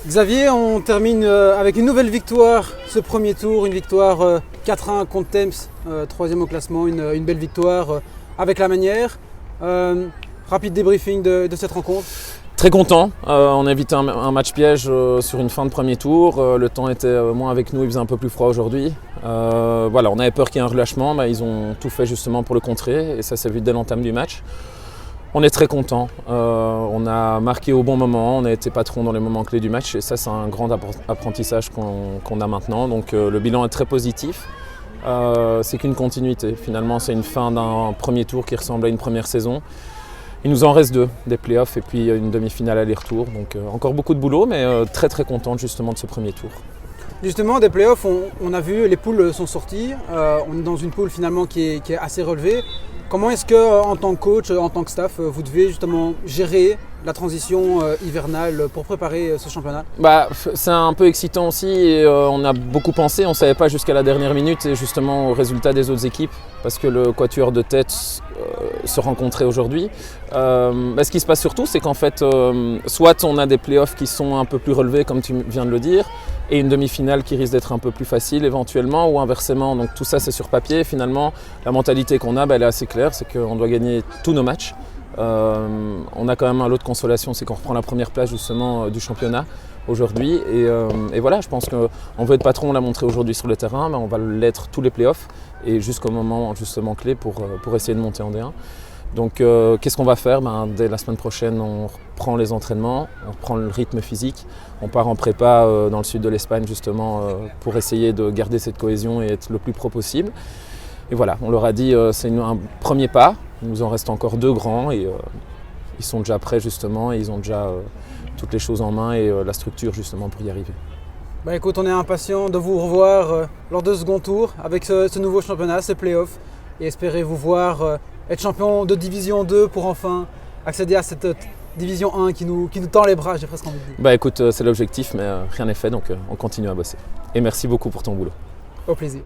Xavier, on termine avec une nouvelle victoire ce premier tour, une victoire 4-1 contre Temps, troisième au classement, une belle victoire avec la manière. Rapide débriefing de cette rencontre. Très content, on a évité un match piège sur une fin de premier tour, le temps était moins avec nous, il faisait un peu plus froid aujourd'hui. Voilà, on avait peur qu'il y ait un relâchement, ils ont tout fait justement pour le contrer et ça s'est vu dès l'entame du match. On est très content, on a marqué au bon moment, on a été patron dans les moments clés du match et ça c'est un grand apprentissage qu'on a maintenant, donc le bilan est très positif. C'est qu'une continuité, finalement c'est une fin d'un premier tour qui ressemble à une première saison. Il nous en reste deux, des playoffs et puis une demi-finale aller-retour, donc encore beaucoup de boulot mais très content justement de ce premier tour. Justement, des playoffs, on a vu, les poules sont sorties, on est dans une poule finalement qui est assez relevée. Comment est-ce que, en tant que coach, en tant que staff, vous devez justement gérer la transition hivernale pour préparer ce championnat? C'est un peu excitant aussi et on a beaucoup pensé, on ne savait pas jusqu'à la dernière minute et justement au résultat des autres équipes parce que le quatuor de tête se rencontrait aujourd'hui. Ce qui se passe surtout, c'est qu'en fait, soit on a des playoffs qui sont un peu plus relevés comme tu viens de le dire et une demi-finale qui risque d'être un peu plus facile éventuellement ou inversement. Donc tout ça c'est sur papier. Finalement, la mentalité qu'on a, elle est assez claire, c'est qu'on doit gagner tous nos matchs. On a quand même un lot de consolation, c'est qu'on reprend la première place justement du championnat aujourd'hui et voilà, je pense qu'on veut être patron, on l'a montré aujourd'hui sur le terrain, mais on va l'être tous les playoffs et jusqu'au moment justement clé pour essayer de monter en D1. Donc qu'est-ce qu'on va faire? Dès la semaine prochaine, on reprend les entraînements, on reprend le rythme physique, on part en prépa dans le sud de l'Espagne justement pour essayer de garder cette cohésion et être le plus pro possible. Et voilà, on leur a dit c'est un premier pas, il nous en reste encore deux grands et ils sont déjà prêts justement et ils ont déjà toutes les choses en main et la structure justement pour y arriver. Écoute, on est impatient de vous revoir lors de ce second tour avec ce nouveau championnat, ces playoffs et espérer vous voir être champion de Division 2 pour enfin accéder à cette Division 1 qui nous tend les bras, j'ai presque envie de dire. Écoute, c'est l'objectif mais rien n'est fait donc on continue à bosser. Et merci beaucoup pour ton boulot. Au plaisir.